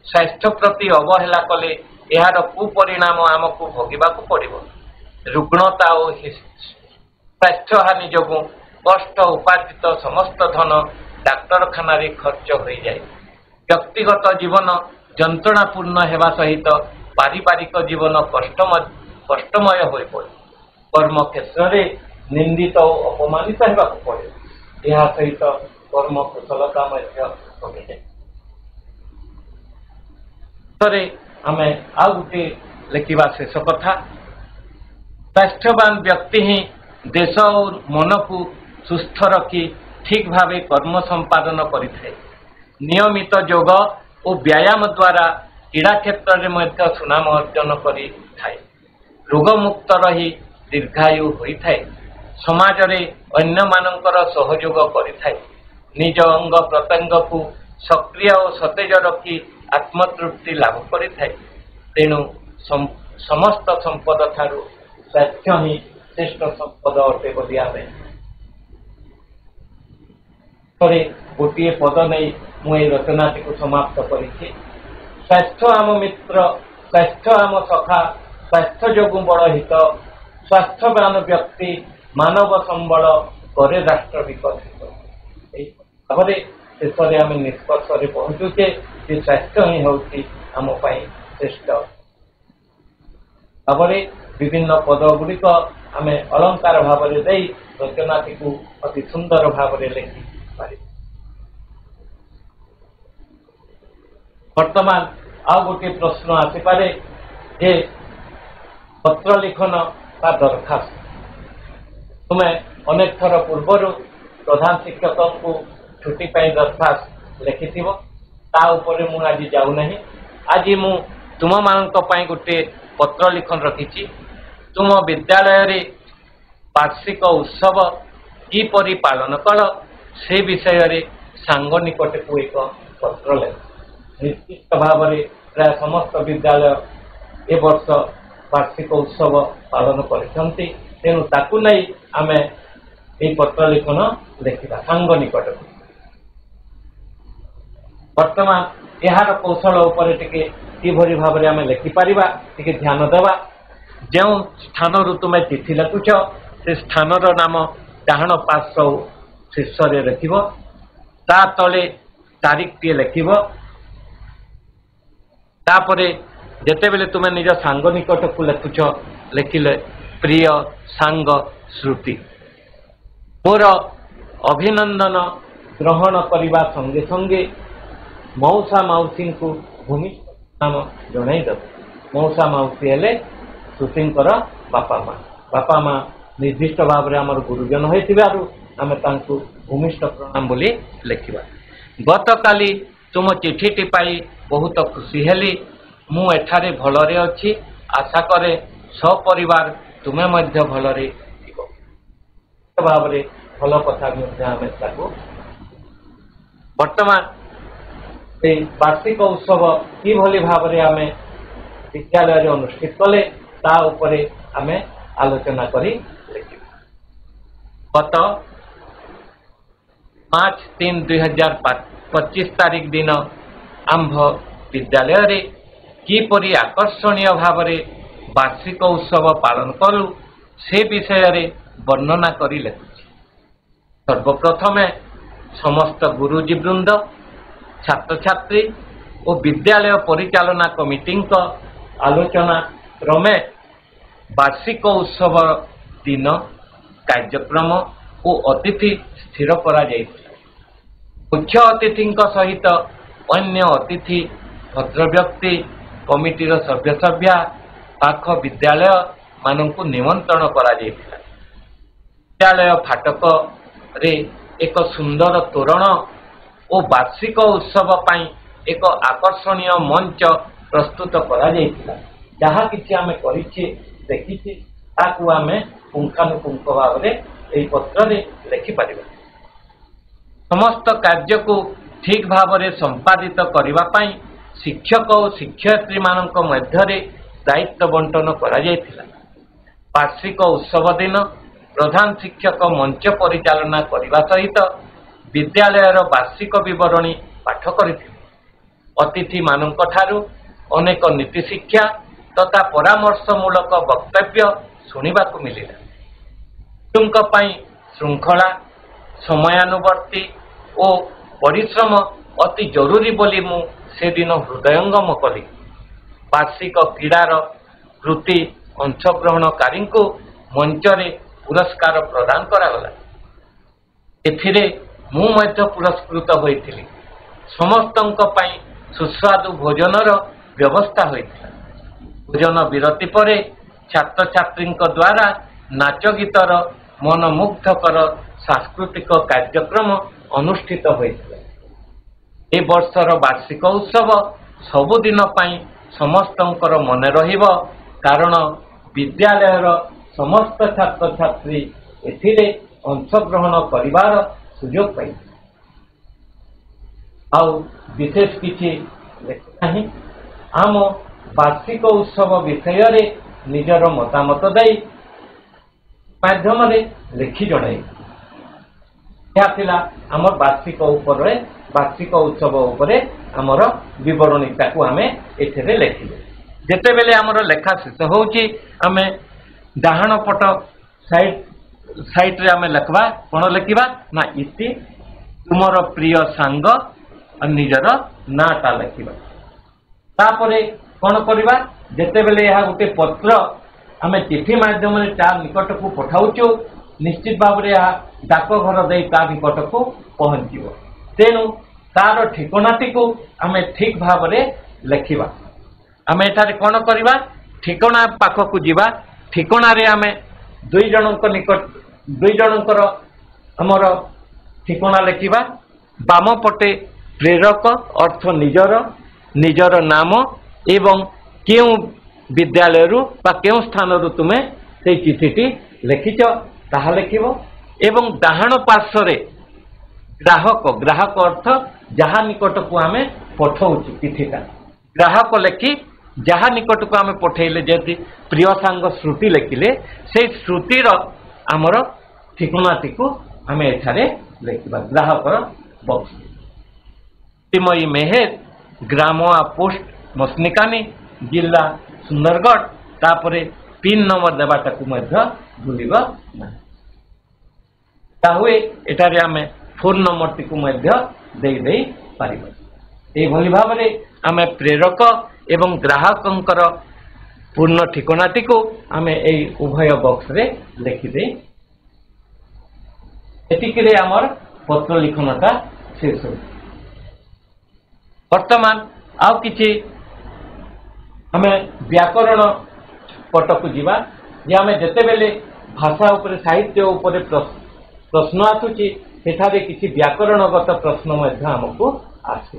ସ୍ୱାସ୍ଥ୍ୟ ପ୍ରତି ଅବହେଳା କଲେ ଏହାର କୁପରିଣାମ ଆମକୁ ଭୋଗିବାକୁ ପଡ଼ିବ। ରୁଗ୍ଣତା ଓ ସ୍ୱାସ୍ଥ୍ୟହାନି ଯୋଗୁଁ କଷ୍ଟ ଉପାର୍ଜିତ ସମସ୍ତ ଧନ ଡାକ୍ତରଖାନାରେ ଖର୍ଚ୍ଚ ହୋଇଯାଏ। ବ୍ୟକ୍ତିଗତ ଜୀବନ ଯନ୍ତ୍ରଣାପୂର୍ଣ୍ଣ ହେବା ସହିତ ପାରିବାରିକ ଜୀବନ କଷ୍ଟମୟ ହୋଇପଡ଼େ। କର୍ମକ୍ଷେତ୍ରରେ ନିନ୍ଦିତ ଓ ଅପମାନିତ ହେବାକୁ ପଡ଼େ। ଏହା ସହିତ କର୍ମ କୁଶଳତା ମଧ୍ୟ କମିଯାଏ। ଆମେ ଆଉ ଗୋଟିଏ ଲେଖିବା ଶେଷ କଥା। ସ୍ୱାସ୍ଥ୍ୟବାନ ବ୍ୟକ୍ତି ହିଁ ଦେଶ ଓ ମନକୁ ସୁସ୍ଥ ରଖି ଠିକ୍ ଭାବେ କର୍ମ ସମ୍ପାଦନ କରିଥାଏ। ନିୟମିତ ଯୋଗ ଓ ବ୍ୟାୟାମ ଦ୍ୱାରା କ୍ରୀଡ଼ା କ୍ଷେତ୍ରରେ ମଧ୍ୟ ସୁନାମ ଅର୍ଜନ କରିଥାଏ। ରୋଗମୁକ୍ତ ରହି ଦୀର୍ଘାୟୁ ହୋଇଥାଏ। ସମାଜରେ ଅନ୍ୟମାନଙ୍କର ସହଯୋଗ କରିଥାଏ। ନିଜ ଅଙ୍ଗ ପ୍ରତ୍ୟଙ୍ଗକୁ ସକ୍ରିୟ ଓ ସତେଜ ରଖି ଆତ୍ମତୃପ୍ତି ଲାଭ କରିଥାଏ। ତେଣୁ ସମସ୍ତ ସମ୍ପଦ ଠାରୁ ସ୍ୱାସ୍ଥ୍ୟ ହିଁ ଶ୍ରେଷ୍ଠ ସମ୍ପଦ ଅଟେ ବୋଲି ଆମେ ଗୋଟିଏ ପଦ ନେଇ ମୁଁ ଏହି ରଚନାଟିକୁ ସମାପ୍ତ କରିଛି। ସ୍ୱାସ୍ଥ୍ୟ ଆମ ମିତ୍ର, ସ୍ୱାସ୍ଥ୍ୟ ଆମ ସଖା, ସ୍ୱାସ୍ଥ୍ୟ ଯୋଗୁଁ ବଡ଼ ହିତ, ସ୍ୱାସ୍ଥ୍ୟବାନ ବ୍ୟକ୍ତି ମାନବ ସମ୍ବଳ କରେ ରାଷ୍ଟ୍ର ବିକଶିତ। ଏହି ଭାବରେ ଶେଷରେ ଆମେ ନିଷ୍କର୍ଷରେ ପହଞ୍ଚୁଛେ ଯେ ସ୍ୱାସ୍ଥ୍ୟ ହିଁ ହେଉଛି ଆମ ପାଇଁ ଶ୍ରେଷ୍ଠ। ଭାବରେ ବିଭିନ୍ନ ପଦ ଗୁଡ଼ିକ ଆମେ ଅଳଙ୍କାର ଭାବରେ ଦେଇ ରଚନାଟିକୁ ଅତି ସୁନ୍ଦର ଭାବରେ ଲେଖି ପାରିବା। ବର୍ତ୍ତମାନ ଆଉ ଗୋଟିଏ ପ୍ରଶ୍ନ ଆସିପାରେ ଯେ ପତ୍ର ଲିଖନ ବା ଦରଖାସ୍ତ। ତୁମେ ଅନେକ ଥର ପୂର୍ବରୁ ପ୍ରଧାନ ଶିକ୍ଷକଙ୍କୁ ଛୁଟି ପାଇଁ ଦରଖାସ୍ତ ଲେଖିଥିବ। ତା ଉପରେ ମୁଁ ଆଜି ଯାଉନାହିଁ। ଆଜି ମୁଁ ତୁମମାନଙ୍କ ପାଇଁ ଗୋଟିଏ ପତ୍ର ଲିଖନ ରଖିଛି। ତୁମ ବିଦ୍ୟାଳୟରେ ବାର୍ଷିକ ଉତ୍ସବ କିପରି ପାଳନ କଲ से विषय सांग निकट को एक पत्र लेख निश्चित भाव में प्राय समस्त विद्यालय ए वर्ष वार्षिक उत्सव पालन करते तेणु ताकू नहीं आम ये पत्र लिखन लिखा सांग निकट को वर्तमान यार कौशल किभली भाव में आम लिखिपर टे ध्यान देवा जो स्थान तुम चिठी लिखुच से स्थान नाम डाहाण पार्श्व शीर्ष लिख ता तले तारीख टी लिख तापरे जेते बेले तुम निज सांग निकट को लिखुच लिखिले प्रिय सांग श्रुति मोर अभिनंदन ग्रहण करने संगे संगे मौसा मौसी को भूमिष्ठ नाम जनईदेव मौसा मौसी हेले श्रुतिंकर बापा माँ निर्दिष्ट भाव में आमर गुरुजन होइथिबारु आमे तांकु भूमिष्ठ प्रणाम बोली लिखिबा। गत काली तुम चिठीटी पाई बहुत खुशी हेली मु एठारे भलरे अछि आशा करे सपरिवार तुमे मध्य भलरे थिबो भाव में भल कथा आमे ताकु वर्तमान वार्षिक उत्सव किभली भाव में आमे विद्यालय अनुष्ठित कले ता उपरे आमे आलोचना करी गत 5/3/2025 तारीख दिन आंभ विद्यालय रे किपरि आकर्षणीय भाव में वार्षिक उत्सव पालन कलु से विषय रे वर्णना करी लिखुछि। सर्वप्रथम समस्त गुरुजी वृंद छात्र छात्री और विद्यालय परिचालना कमिटी आलोचना क्रमे वार्षिक उत्सव दिन कार्यक्रम और अतिथि स्थिर करा जायथिला। मुख्य अतिथि सहित अन्य अतिथि भद्र व्यक्ति कमिटीर सभ्य सभ्या पाख विद्यालय मानकु निमंत्रण करा जायथिला। विद्यालय फाटक रे एक सुंदर तोरण और वार्षिक उत्सव पाई एक आकर्षणीय मंच प्रस्तुत करा जायथिला। जहाँ किछि आमे करिछि देखिछि ताकू आमे पुंखानुपुंख भाव में यही पत्र लिखिपर समस्त कार्य को ठीक भाव में संपादित करने शिक्षक और शिक्षयित्री मानक मध्य दायित्व बंटन करा जायथिला। वार्षिक उत्सव दिन प्रधान शिक्षक मंच परिचालना करने सहित विद्यालय वार्षिक विवरणी पाठ करथिले। अतिथि मानक ठारू अनेक नीति शिक्षा तथा परामर्शमूलक वक्तव्य सुनिबाकु मिलिला। तुमको पाई श्रृंखला समयानुवर्ती और परिश्रम अति जरूरी बोली मु से दिन हृदयंगम कली। वार्षिक क्रीडार कृति अंशग्रहणकारी को मंचरे पुरस्कार प्रदान करागला। एथिरे मु मध्य पुरस्कृत होइथिली। समस्तंक पाई सुस्वादु भोजनर व्यवस्था होइथिला। भोजन विरति परे छात्र छात्री द्वारा नाच गीतर मनमुग्धकर सांस्कृतिक कार्यक्रम अनुष्ठित होइथिला। ए वर्षर वार्षिक उत्सव सबुदिन पाई समस्तंकर मन रहिबो कारण विद्यालयर समस्त छात्र छात्री एथिरे अंशग्रहण करिवार सुयोग पाई। आउ विशेष किछि नहीं आम वार्षिक उत्सव विषय रे निजर मतामत दई माध्यम लिखि जणाई आम वार्षिक वार्षिक उत्सव उपरे आमर विवरणीटा को आम एठे लिखिले। जेते बेले आमर लेखा शेष होउची आमे डाहाण पट साइड रे आमे लिखबा कोन लिखिबा ना इति तुमर प्रिय सांग और निजर नाटा लिखिबा। तापरे कोन करबा जेते बेले यह गोटे पत्र आमे चिठी माध्यम ता निकट को पठाउचो निश्चित भाव में डाकघर दे ता निकट को पहुंचो। तेणु तार ठिकनाटी को आमे ठीक भाव में लिखिबा। आमे एठारे कोन करबा ठिकना पाख को जीवा। ठिकना रे आमे दुई जनकर हमर ठिकना लिखिबा। बाम पटे प्रेरक अर्थ निजर नाम एवं क्यों विद्यालय बा क्यों स्थान तुमे से चिठीटी लिखिच ताहा लिखिबो एवं डाहाण पार्श्व ग्राहक ग्राहक अर्थ जहाँ निकट को आम पठाऊँ चिठीटा ग्राहक लेखि जहाँ निकट को आम पठेले जदि प्रिय सांग श्रुति लेखिले से श्रुतिर आमर ठिकानाटी को आम एठारे लिखा ग्राहक बक्स तिमयी मेहेर ग्राम पोस्ट मसनिकानी जिला सुंदरगढ़ तापर पिन नंबर देवाटा को भूलवा ना हुए एटारे आम फोन नंबर टी को दे पारिबा एभली भाव में आम प्रेरक एवं ग्राहकंकर पूर्ण ठिकानाटी को आम ए उभय बॉक्स रे लिखिदे एतिकिरे आमर पत्र लिखनटा शेष हो वर्तमान आउ किछि हमें व्याकरण पटक जीवा जे आम जेते बेले भाषा उपरे साहित्य उपरे प्रश्न आसुची सेठारे किछि व्याकरणगत प्रश्न मध्य हमको आसे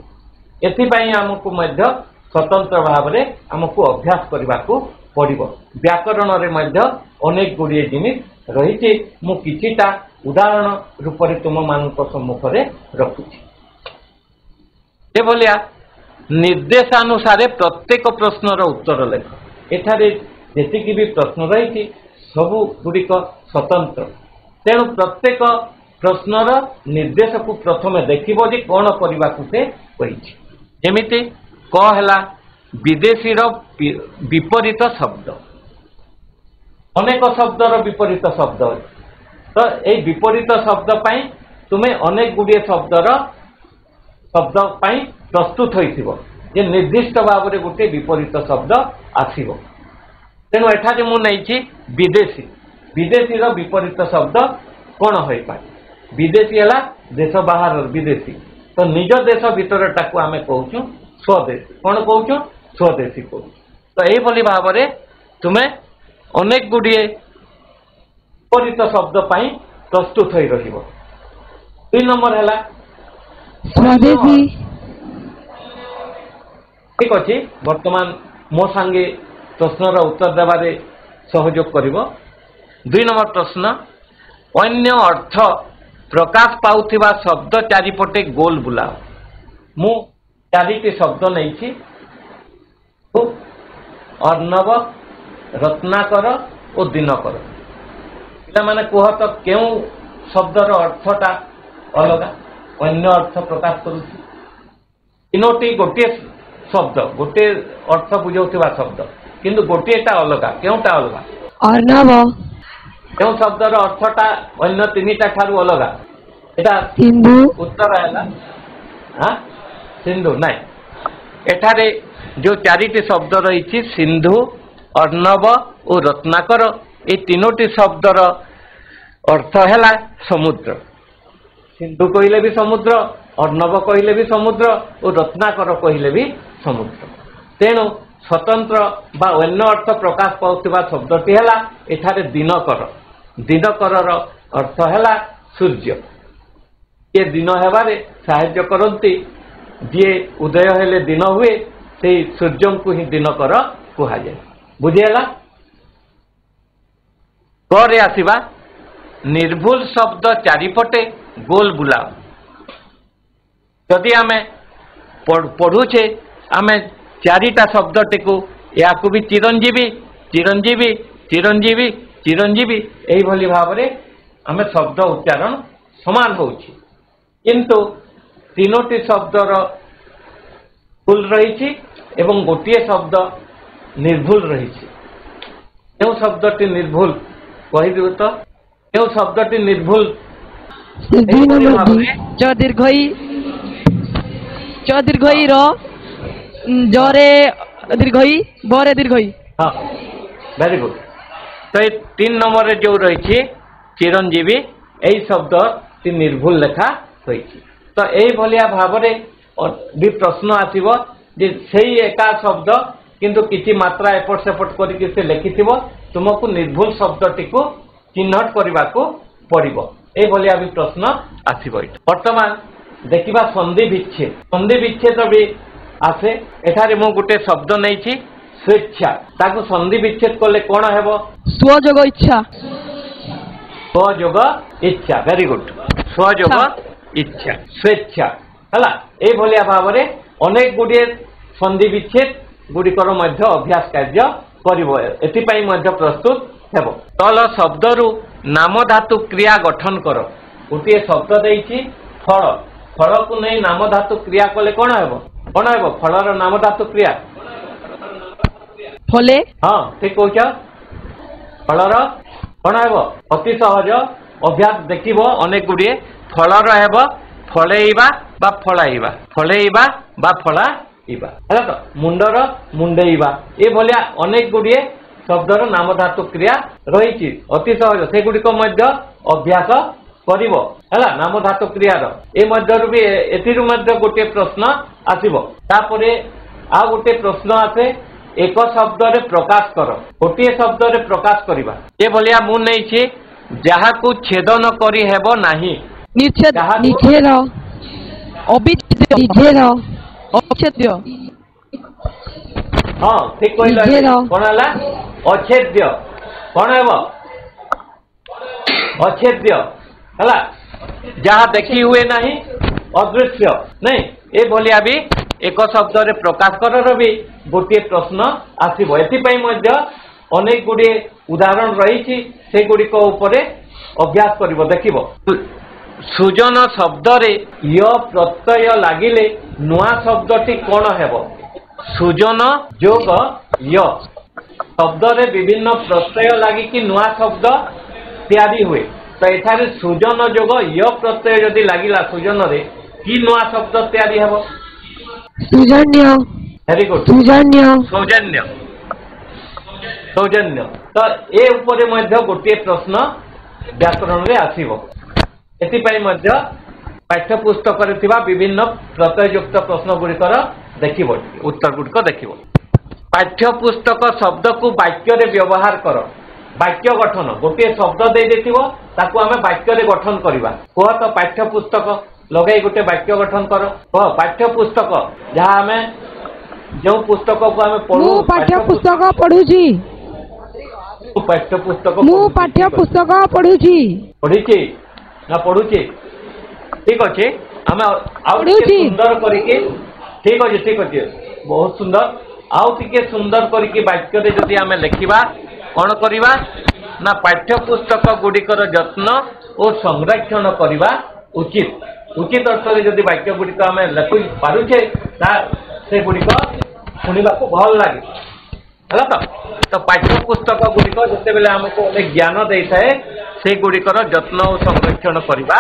एथिपाई हमको मध्य स्वतंत्र भाव में हमको अभ्यास करने को पड़िबो व्याकरण रे मध्य अनेक गुड़िए जिनिस रही मु किछिटा उदाहरण रूप में तुम मान सम्मुख में रखुची एभलिया निर्देशानुसार प्रत्येक प्रश्नर उत्तर लेख एठारे जेतिकी भी प्रश्न रही सबु गुड़िक स्वतंत्र तेणु प्रत्येक प्रश्नर निर्देश को प्रथम देखिबो जे कौन करने को से कही जेमिति कहला विदेशी विपरीत शब्द अनेक शब्दर विपरीत शब्द तो ये विपरीत शब्द पाई तुम्हें अनेक गुड़िए शब्दर शब्द पाई प्रस्तुत होइथिबो जे निर्दिष्ट भाव में गोटे विपरीत शब्द आसीबो तेणु एठारे मु नैछि विदेशी विदेशी विपरीत शब्द कौन हो पाए विदेशी है देश बाहर विदेशी तो निज देश भीतरटा को आम कहूँ स्वदेशी कौन कहूँ स्वदेशी कहूँ तो यही भाव में तुम्हें अनेक गुड़िए विपरीत शब्द पाई प्रस्तुत हो रहिबो 2 नंबर है स्वदेशी ठीक अच्छे वर्तमान मो सांगे प्रश्नर उत्तर देवारे सहयोग करिवो 2 नंबर प्रश्न अन्य अर्थ प्रकाश पाउथिबा शब्द चारिपटे गोल बुलाओ मु चारिटी शब्द नहीं अर्णव रत्नाकर और दिनकर मैंने कह तो क्यों शब्दर अर्थटा अलग अन्य अर्थ प्रकाश करुच्ची तीनोटी गोटे शब्द गोटे अर्थ बुझाउथिबा शब्द किंतु गोटेटा अलग क्योंटा अलग अर्णव क्यों शब्दर अर्थटा अन्य तीनिटा ठारू अलग एटा सिंधु उत्तर है हाँ सिंधु नाई एठारे जो चारिटी शब्द रही सिंधु अर्णव और रत्नाकर ये तीनोटी शब्दर अर्थ है समुद्र सिंधु कहले भी समुद्र अर्णव कहले भी समुद्र और रत्नाकर कहले भी समुद्र तेणु स्वतंत्र बा अन्य अर्थ प्रकाश पाउथिबा शब्दटी है एठारे दिनकर दिनकर अर्थ है सूर्य ये दिन हेबारे साहाय्य करती जी उदय हेले दिन हुए से सूर्य को ही दिनकर कहुए बुझीगला करे आसिबा निर्भुल शब्द चारिपटे गोल बुलाओ जदि आमे पढ़ुचे आमे चारिटा शब्दटी को या भी चिरंजीवी चिरंजीवी चिरंजीवी चिरंजीवी यही भाव में आमे शब्द उच्चारण समान होउछि किंतु तीनोटी शब्दर भूल रही एवं गोटे शब्द निर्भुल रही क्यों शब्दटी निर्भुल कहीदे तो क्यों शब्दटी निर्भुल दीर्घई जरे दीर्घई बरे दीर्घई हाँ वेरी गुड तो ये 3 नंबर रे जो रही चिरंजीवी यही शब्द निर्भुल लेखा होई तो यही भलिया भाव में भी प्रश्न आसीबो जे सेही एका शब्द किंतु किछि मात्रा एपट सेपट करके से लिखिथिबो तुमको निर्भुल शब्दटी को चिन्हट करने को पड़िबो ए भलिया भी प्रश्न आसीबो वर्तमान देखिबा संधि विच्छेद भी आसे एठारे मु गुटे शब्द नहीं स्वेच्छा ताकू संधि विच्छेद कले कौन हेबो स्वयोग इच्छा स्वयोग इच्छा वेरी गुड स्वयोग ଇଚ୍ଛା ସ୍ୱେଚ୍ଛା ହେଲା ଏଇଭଳିଆ ଭାବରେ ଅନେକ ଗୁଡ଼ିଏ ସନ୍ଧି ବିଚ୍ଛେଦ ଗୁଡ଼ିକର ମଧ୍ୟ ଅଭ୍ୟାସ କାର୍ଯ୍ୟ କରିବ ଏଥିପାଇଁ ମଧ୍ୟ ପ୍ରସ୍ତୁତ ହେବ। ତଳ ଶବ୍ଦରୁ ନାମ ଧାତୁ କ୍ରିୟା ଗଠନ କର। ଗୋଟିଏ ଶବ୍ଦ ଦେଇଛି ଫଳ ଫଳକୁ ନେଇ ନାମ ଧାତୁ କ୍ରିୟା କଲେ କ'ଣ ହେବ ଫଳର ନାମ ଧାତୁ କ୍ରିୟା ଫଲେ ହଁ ଠିକ କହୁଛ ଫଳର କ'ଣ ହେବ ଅତି ସହଜ ଅଭ୍ୟାସ ଦେଖିବ ଅନେକ ଗୁଡ଼ିଏ ଫଳର ହେବ ଫଳେଇବା ବା ଫଳାଇବା ବା ଫଳାଇବା ହେଲା ତ ମୁଣ୍ଡର ମୁଣ୍ଡେଇବା ଏଭଳିଆ ଅନେକ ଗୁଡ଼ିଏ ଶବ୍ଦର ନାମ ଧାତୁ କ୍ରିୟା ରହିଛି ଅତି ସହଜ ସେଗୁଡ଼ିକ ମଧ୍ୟ ଅଭ୍ୟାସ କରିବ ହେଲା ନାମ ଧାତୁ କ୍ରିୟାର ଏ ମଧ୍ୟରୁ ବି ଏଥିରୁ ମଧ୍ୟ ଗୋଟିଏ ପ୍ରଶ୍ନ ଆସିବ। ତାପରେ ଆଉ ଗୋଟିଏ ପ୍ରଶ୍ନ ଆସେ ଏକ ଶବ୍ଦରେ ପ୍ରକାଶ କର। ଗୋଟିଏ ଶବ୍ଦରେ ପ୍ରକାଶ କରିବା ଏଭଳିଆ ମୁଁ ନେଇଛି ଯାହାକୁ ଛେଦନ କରି ହେବ ନାହିଁ ନିଚ୍ଛେଦ ନିଚ୍ଛେଦ ଅବିଚ୍ଛେଦ୍ୟ ନିଚ୍ଛେଦ ଅଚ୍ଛେଦ୍ୟ ହଁ ଠିକ କହିଲ କ'ଣ ହେଲା ଅଚ୍ଛେଦ୍ୟ କ'ଣ ହେବ ଅଚ୍ଛେଦ୍ୟ ହେଲା ଯାହା ଦେଖି ହୁଏ ନାହିଁ ଅଦୃଶ୍ୟ ନାଇଁ ଏଭଳିଆ ବି ଏକ ଶବ୍ଦରେ ପ୍ରକାଶ କରର ବି ଗୋଟିଏ ପ୍ରଶ୍ନ ଆସିବ। ଏଥିପାଇଁ ମଧ୍ୟ ଅନେକ ଗୁଡ଼ିଏ ଉଦାହରଣ ରହିଛି ସେଗୁଡ଼ିକ ଉପରେ ଅଭ୍ୟାସ କରିବ ଦେଖିବ। ସୃଜନ ଶବ୍ଦରେ ୟ ପ୍ରତ୍ୟୟ ଲାଗିଲେ ନୂଆ ଶବ୍ଦଟି କ'ଣ ହେବ ସୃଜନ ଯୋଗ ୟ ଶବ୍ଦରେ ବିଭିନ୍ନ ପ୍ରତ୍ୟୟ ଲାଗିକି ନୂଆ ଶବ୍ଦ ତିଆରି ହୁଏ ତ ଏଠାରେ ସୃଜନ ଯୋଗ ୟ ପ୍ରତ୍ୟୟ ଯଦି ଲାଗିଲା ସୃଜନରେ କି ନୂଆ ଶବ୍ଦ ତିଆରି ହେବ ସୌଜନ୍ୟ ଭେରି ଗୁଡ୍ ସୌଜନ୍ୟ ତ ଏ ଉପରେ ମଧ୍ୟ ଗୋଟିଏ ପ୍ରଶ୍ନ ବ୍ୟାକରଣରେ ଆସିବ। ଏଥିପାଇଁ ମଧ୍ୟ ପାଠ୍ୟପୁସ୍ତକରେ ଥିବା ବିଭିନ୍ନ ପ୍ରତ୍ୟୟଯୁକ୍ତ ପ୍ରଶ୍ନ ଗୁଡ଼ିକର ଦେଖିବ ଉତ୍ତର ଗୁଡ଼ିକ ଦେଖିବ। ପାଠ୍ୟପୁସ୍ତକ ଶବ୍ଦକୁ ବାକ୍ୟରେ ବ୍ୟବହାର କର। ବାକ୍ୟ ଗଠନ ଗୋଟିଏ ଶବ୍ଦ ଦେଇଥିବ ତାକୁ ଆମେ ବାକ୍ୟରେ ଗଠନ କରିବା କୁହ ତ ପାଠ୍ୟପୁସ୍ତକ ଲଗାଇ ଗୋଟେ ବାକ୍ୟ ଗଠନ କର କୁହ ପାଠ୍ୟପୁସ୍ତକ ଯାହା ଆମେ ଯେଉଁ ପୁସ୍ତକକୁ ଆମେ ପଢୁ ପାଠ୍ୟପୁସ୍ତକ ପଢୁଛି ପାଠ୍ୟପୁସ୍ତକ ପଢୁଛି ପଢିଛି ନା ପଢୁଛି ଠିକ ଅଛି ଆମେ ଆଉ ଟିକେ ସୁନ୍ଦର କରିକି ଠିକ ଅଛି ବହୁତ ସୁନ୍ଦର ଆଉ ଟିକେ ସୁନ୍ଦର କରିକି ବାକ୍ୟରେ ଯଦି ଆମେ ଲେଖିବା କ'ଣ କରିବା ନା ପାଠ୍ୟପୁସ୍ତକ ଗୁଡ଼ିକର ଯତ୍ନ ଓ ସଂରକ୍ଷଣ କରିବା ଉଚିତ ଅର୍ଥରେ ଯଦି ବାକ୍ୟ ଗୁଡ଼ିକ ଆମେ ଲେଖି ପାରୁଛେ ସେଗୁଡ଼ିକ ଶୁଣିବାକୁ ଭଲ ଲାଗେ ହେଲା ତ ପାଠ୍ୟପୁସ୍ତକ ଗୁଡ଼ିକ ଯେତେବେଳେ ଆମକୁ ଅନେକ ଜ୍ଞାନ ଦେଇଥାଏ ସେଗୁଡ଼ିକର ଯତ୍ନ ଓ ସଂରକ୍ଷଣ କରିବା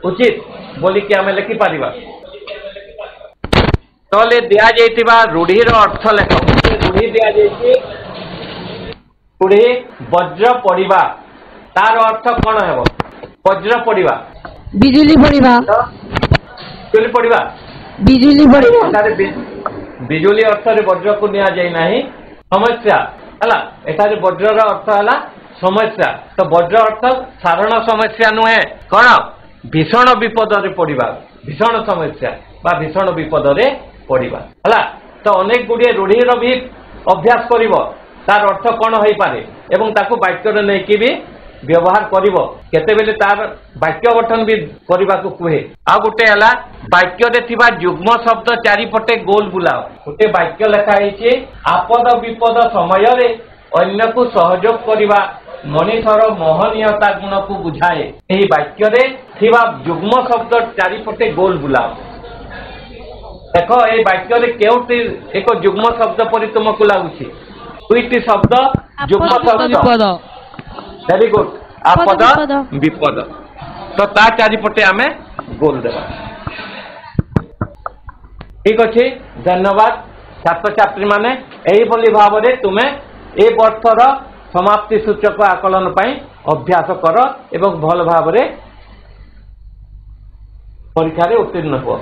ଉଚିତ ବୋଲିକି ଆମେ ଲେଖିପାରିବା। ତଳେ ଦିଆଯାଇଥିବା ରୂଢ଼ିର ଅର୍ଥ ଲେଖ। ରୂଢ଼ି ଦିଆଯାଇଛି ରୂଢ଼ି ବଜ୍ର ପଡ଼ିବା ତାର ଅର୍ଥ କ'ଣ ହେବ ବଜ୍ର ପଡ଼ିବା ବିଜୁଳି ପଡ଼ିବା ବିଜୁଳି ଅର୍ଥରେ ବଜ୍ରକୁ ନିଆଯାଇ ନାହିଁ ସମସ୍ୟା ହେଲା ଏଠାରେ ବଜ୍ରର ଅର୍ଥ ହେଲା ସମସ୍ୟା ତ ବଜ୍ର ଅର୍ଥ ସାଧାରଣ ସମସ୍ୟା ନୁହେଁ କ'ଣ ଭୀଷଣ ବିପଦରେ ପଡ଼ିବା ଭୀଷଣ ସମସ୍ୟା ବା ଭୀଷଣ ବିପଦରେ ପଡ଼ିବା ହେଲା ତ ଅନେକ ଗୁଡ଼ିଏ ରୂଢ଼ିର ବି ଅଭ୍ୟାସ କରିବ ତାର ଅର୍ଥ କ'ଣ ହୋଇପାରେ ଏବଂ ତାକୁ ବାକ୍ୟରେ ନେଇକି ବି ବ୍ୟବହାର କରିବ କେତେବେଳେ ତାର ବାକ୍ୟ ଗଠନ ବି କରିବାକୁ କୁହେ। ଆଉ ଗୋଟେ ହେଲା ବାକ୍ୟରେ ଥିବା ଯୁଗ୍ମ ଶବ୍ଦ ଚାରିପଟେ ଗୋଲ ବୁଲାଅ। ଗୋଟେ ବାକ୍ୟ ଲେଖା ହେଇଛି ଆପଦ ବିପଦ ସମୟରେ ଅନ୍ୟକୁ ସହଯୋଗ କରିବା ମଣିଷର ମହନୀୟତା ଗୁଣକୁ ବୁଝାଏ। ଏହି ବାକ୍ୟରେ ଥିବା ଯୁଗ୍ମ ଶବ୍ଦ ଚାରିପଟେ ଗୋଲ ବୁଲାଅ। ଦେଖ এই ବାକ୍ୟରେ କେଉଁଟି ଏକ ଯୁଗ୍ମ ଶବ୍ଦ ପରି ତୁମକୁ ଲାଗୁଛି ଦୁଇଟି ଶବ୍ଦ ଯୁଗ୍ମ ଶବ୍ଦ ଭେରି ଗୁଡ୍ ଆପଦ ବିପଦ ତ ତା ଚାରିପଟେ ଆମେ ଗୋଲ ଦେବା। ଠିକ ଅଛି ଧନ୍ୟବାଦ ଛାତ୍ରଛାତ୍ରୀ ମାନେ ଏହିଭଳି ଭାବରେ ତୁମେ ଏ ବର୍ଷର ସମାପ୍ତି ସୂଚକ ଆକଳନ ପାଇଁ ଅଭ୍ୟାସ କର ଏବଂ ଭଲ ଭାବରେ ପରୀକ୍ଷାରେ ଉତ୍ତୀର୍ଣ୍ଣ ହୁଅ।